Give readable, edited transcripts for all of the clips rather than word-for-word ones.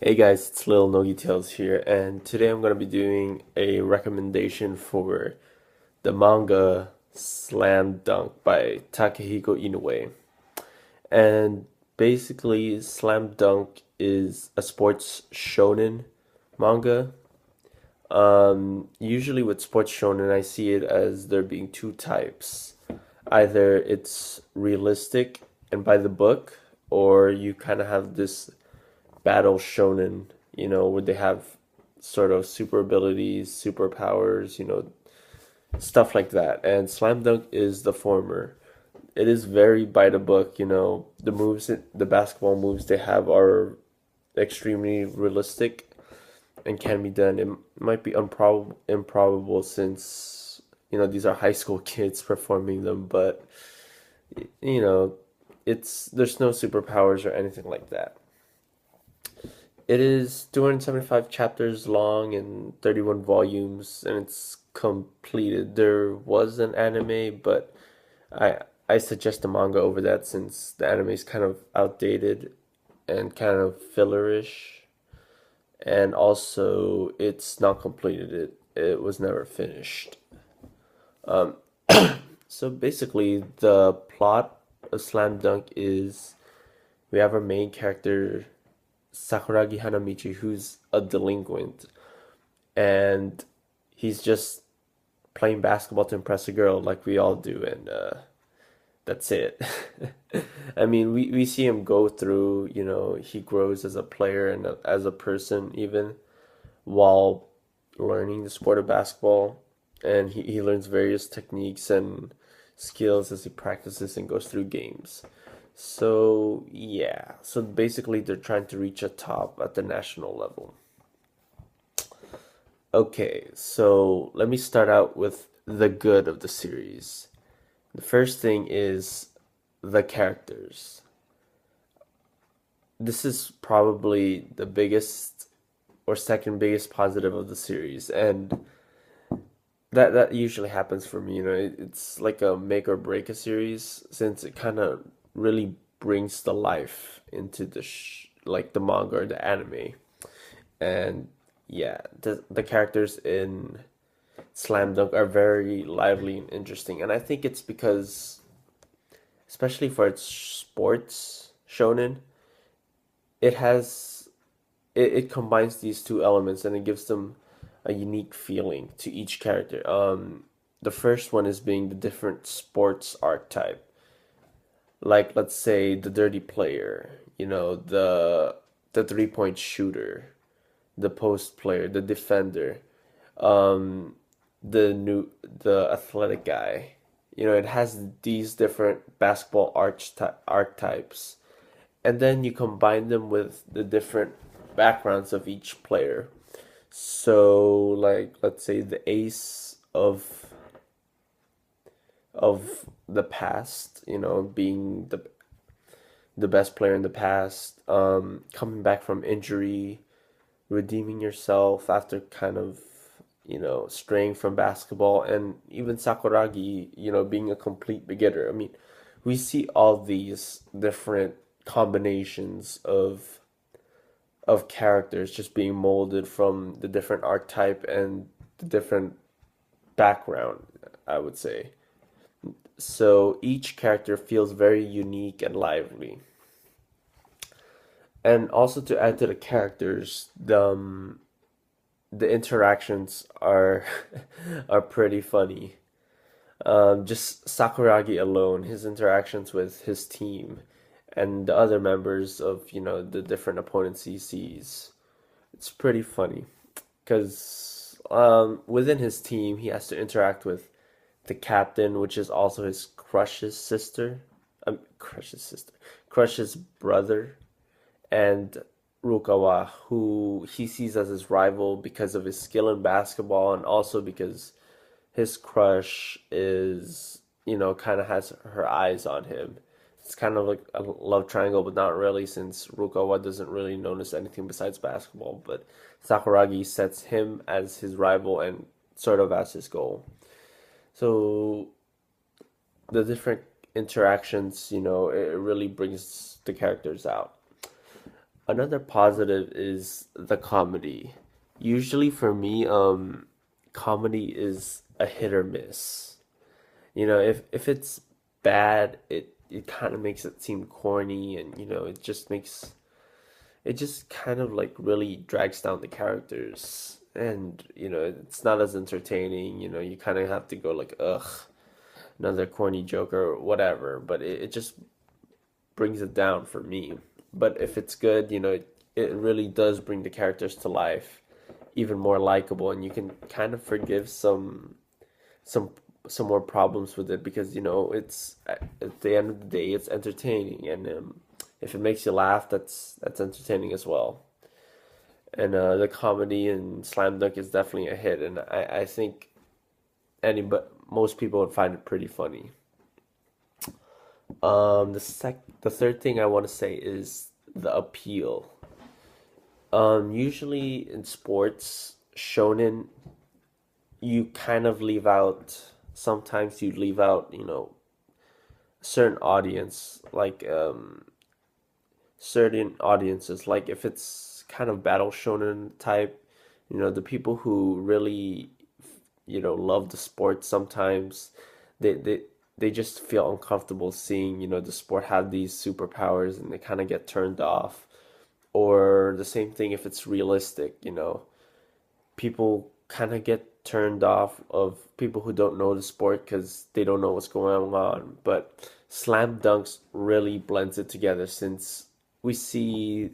Hey guys, it's Lil Nogi Tales here, and today I'm going to be doing a recommendation for the manga Slam Dunk by Takehiko Inoue. And basically, Slam Dunk is a sports shonen manga. Usually with sports shonen, I see it as there being two types. Either it's realistic and by the book, or you kind of have this battle shonen, where they have sort of super abilities, superpowers, stuff like that. And Slam Dunk is the former. It is very by the book, the moves, the basketball moves they have are extremely realistic and can be done. It might be improbable since, these are high school kids performing them, but, you know, there's no superpowers or anything like that. It is 275 chapters long and 31 volumes, and it's completed. There was an anime, but I suggest the manga over that since the anime is kind of outdated and kind of fillerish, and also it's not completed. It was never finished. Um, so basically, the plot of Slam Dunk is we have our main character Sakuragi Hanamichi, who's a delinquent, and he's just playing basketball to impress a girl like we all do, and that's it. I mean, we see him go through, he grows as a player and as a person, even while learning the sport of basketball, and he learns various techniques and skills as he practices and goes through games. So, yeah. So basically, they're trying to reach a top at the national level. Okay, so let me start out with the good of the series. The first thing is the characters. This is probably the biggest or second biggest positive of the series, and that usually happens for me. It's like a make or break a series since it kind of really brings the life into like the manga or the anime. And yeah, the characters in Slam Dunk are very lively and interesting, and I think it's because, especially for its sports shonen, it has it combines these two elements and it gives them a unique feeling to each character. The first one is being the different sports archetype, like let's say the dirty player, the 3-point shooter, the post player, the defender, um, the athletic guy. It has these different basketball archetypes, and then you combine them with the different backgrounds of each player. So, like, let's say the ace of the past, being the best player in the past, coming back from injury, redeeming yourself after kind of, straying from basketball, and even Sakuragi, being a complete beginner. I mean, we see all these different combinations of characters just being molded from the different archetype and the different background, I would say. So each character feels very unique and lively. And also to add to the characters, the interactions are are pretty funny. Just Sakuragi alone, his interactions with his team and the other members of, the different opponents he sees, it's pretty funny because within his team, he has to interact with the captain, which is also his crush's sister, crush's sister, crush's brother, and Rukawa, who he sees as his rival because of his skill in basketball and also because his crush is, kind of has her eyes on him. It's kind of like a love triangle, but not really, since Rukawa doesn't really notice anything besides basketball. But Sakuragi sets him as his rival and sort of as his goal. So the different interactions, it really brings the characters out. Another positive is the comedy. Usually for me, comedy is a hit or miss. If it's bad, it kind of makes it seem corny, and it just kind of like really drags down the characters, and it's not as entertaining. You kind of have to go like, ugh, another corny joke or whatever, but it just brings it down for me. But if it's good, it really does bring the characters to life, even more likable, and you can kind of forgive some some more problems with it, because it's at the end of the day it's entertaining, and if it makes you laugh, that's entertaining as well. And the comedy in Slam Dunk is definitely a hit, and I think but most people would find it pretty funny. The third thing I want to say is the appeal. Usually in sports, shonen, you kind of leave out. Sometimes you leave out, certain audience, like certain audiences. Like if it's kind of battle shonen type, the people who really, love the sport. Sometimes they they they just feel uncomfortable seeing, the sport have these superpowers, and they kind of get turned off. Or the same thing if it's realistic, people kind of get turned off of people who don't know the sport because they don't know what's going on. But Slam Dunks really blends it together, since we see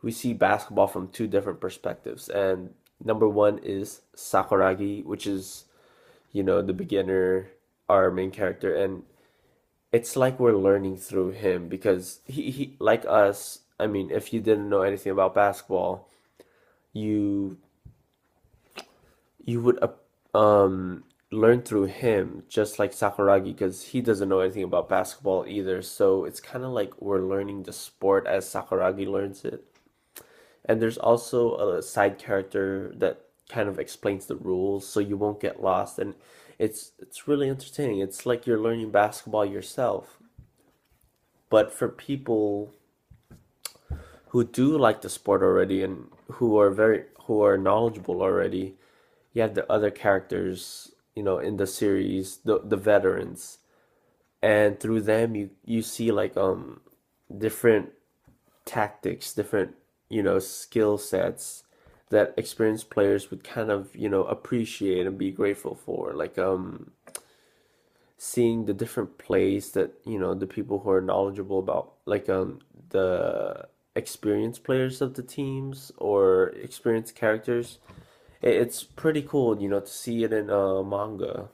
we see basketball from two different perspectives. And number one is Sakuragi, which is, the beginner, our main character, and it's like we're learning through him, because he like us. I mean, if you didn't know anything about basketball, you you would learn through him, just like Sakuragi, because he doesn't know anything about basketball either. So it's kind of like we're learning the sport as Sakuragi learns it. And there's also a side character that kind of explains the rules so you won't get lost, and it's really entertaining. It's like you're learning basketball yourself. But for people who do like the sport already, and who are knowledgeable already, you have the other characters, in the series, the veterans, and through them you see like different tactics, different, skill sets that experienced players would kind of, appreciate and be grateful for. Like seeing the different plays that, the people who are knowledgeable about, like the experienced players of the teams or experienced characters. It's pretty cool, to see it in a manga.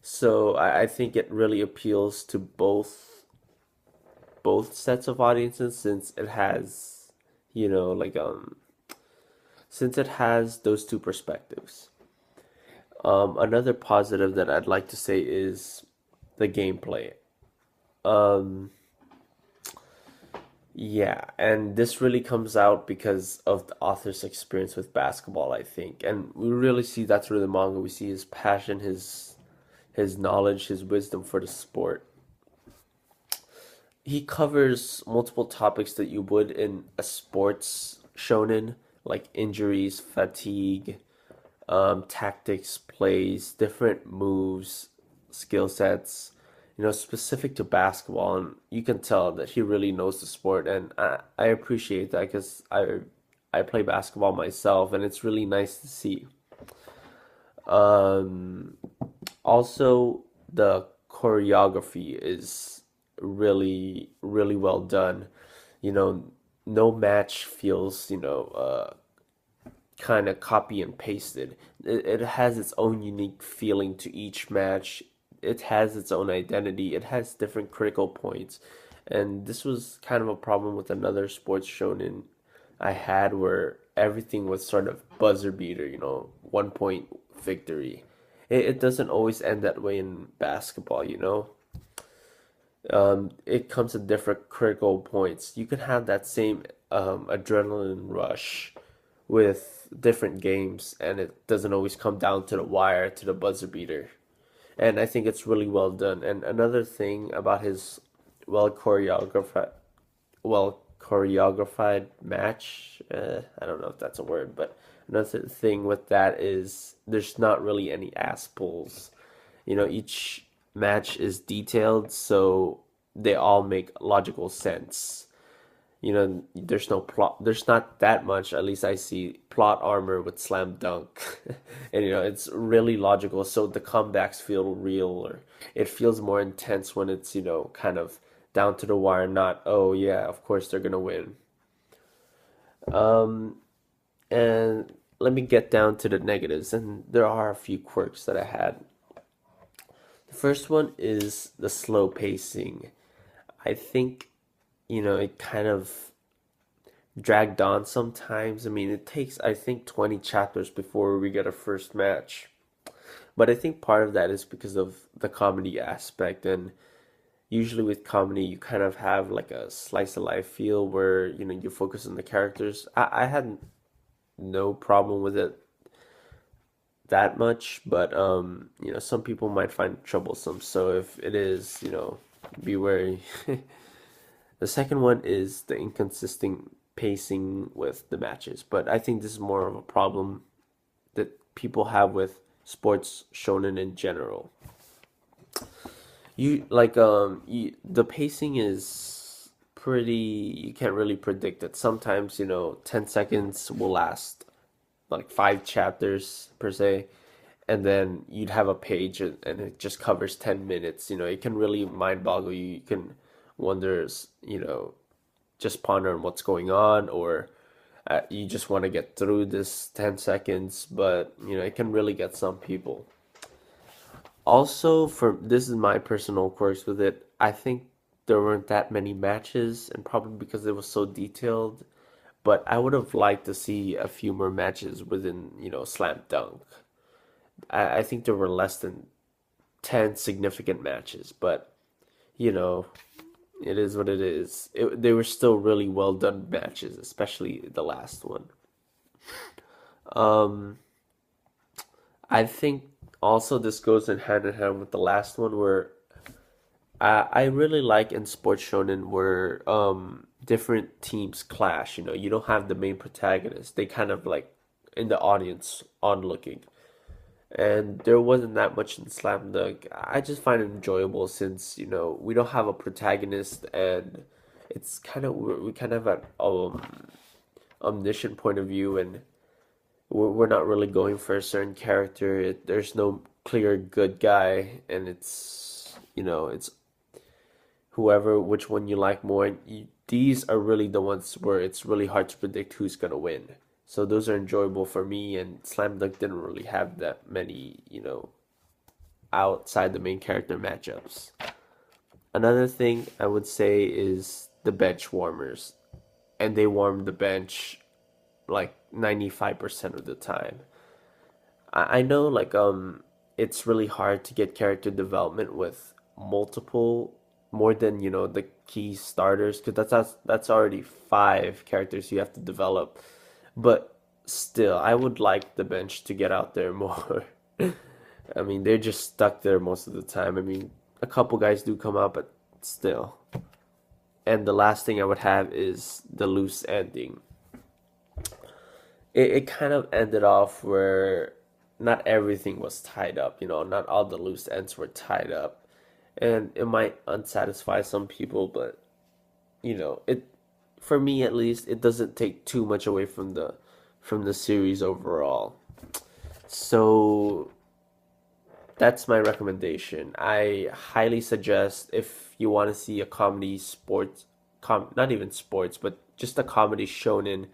So I think it really appeals to both sets of audiences, since it has, like since it has those two perspectives. Another positive that I'd like to say is the gameplay. Um, yeah, and this really comes out because of the author's experience with basketball, I think. And we really see that through the manga. We see his passion, his knowledge, his wisdom for the sport. He covers multiple topics that you would in a sports shonen, like injuries, fatigue, tactics, plays, different moves, skill sets, specific to basketball. And you can tell that he really knows the sport, and I appreciate that, because I play basketball myself, and it's really nice to see. Um, Also, the choreography is really well done. You know, no match feels, kind of copy and pasted. It has its own unique feeling to each match. It has its own identity. It has different critical points. And this was kind of a problem with another sports shonen I had, where everything was sort of buzzer beater, 1 point victory. It doesn't always end that way in basketball, it comes at different critical points. You can have that same adrenaline rush with different games, and it doesn't always come down to the wire, to the buzzer beater. And I think it's really well done. And another thing about his well choreographed, well choreographed match. I don't know if that's a word, but another thing with that is there's not really any ass pulls. Each match is detailed, so they all make logical sense. There's no plot, there's not that much, at least I see, plot armor with slam dunk. And it's really logical, so the comebacks feel real, or it feels more intense when it's, kind of down to the wire, not, oh yeah, of course they're gonna win. Um, and let me get down to the negatives, and there are a few quirks that I had. The first one is the slow pacing. I think, it kind of dragged on sometimes. I mean, it takes, I think, 20 chapters before we get a first match. But I think part of that is because of the comedy aspect. And usually with comedy, you kind of have like a slice of life feel where, you focus on the characters. I had no problem with it that much, but, some people might find it troublesome. So if it is, be wary. The second one is the inconsistent pacing with the matches, but I think this is more of a problem that people have with sports shonen in general. The pacing is pretty, you can't really predict it. Sometimes, 10 seconds will last like 5 chapters per se, and then you'd have a page and it just covers 10 minutes. It can really mind boggle you. You can wonder, just ponder on what's going on, or you just want to get through this 10 seconds, but it can really get some people. Also, for this is my personal quirks with it, I think there weren't that many matches, and probably because it was so detailed, but I would have liked to see a few more matches within, Slam Dunk. I think there were less than 10 significant matches, but you know, it is what it is. They were still really well done matches, especially the last one. Um, I think also this goes in hand with the last one, where I really like in sports shonen where different teams clash. You don't have the main protagonist. They kind of like in the audience onlooking. And there wasn't that much in Slam Dunk. I just find it enjoyable since, we don't have a protagonist, and it's kind of we kind of have an omniscient point of view, and we're not really going for a certain character. There's no clear good guy, and it's whoever, which one you like more. And these are really the ones where it's really hard to predict who's gonna win. So those are enjoyable for me, and Slam Dunk didn't really have that many, outside the main character matchups. Another thing I would say is the bench warmers, and they warm the bench like 95% of the time. I know, like, it's really hard to get character development with multiple, more than, the key starters, because that's already 5 characters you have to develop. But still, I would like the bench to get out there more. I mean, they're just stuck there most of the time. I mean, a couple guys do come out, but still. And the last thing I would have is the loose ending. It kind of ended off where not everything was tied up, not all the loose ends were tied up. And it might unsatisfy some people, but it, for me at least, it doesn't take too much away from the series overall. So that's my recommendation. I highly suggest, if you want to see a comedy sports, not even sports, but just a comedy shonen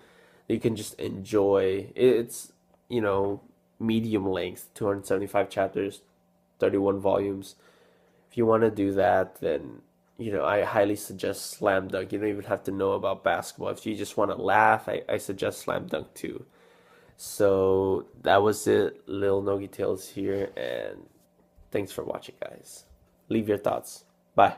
that you can just enjoy. It's, you know, medium length, 275 chapters, 31 volumes. If you want to do that, then I highly suggest Slam Dunk. You don't even have to know about basketball. If you just want to laugh, I suggest Slam Dunk too. So that was it. Lil Nogi Tales here, and thanks for watching, guys. Leave your thoughts. Bye.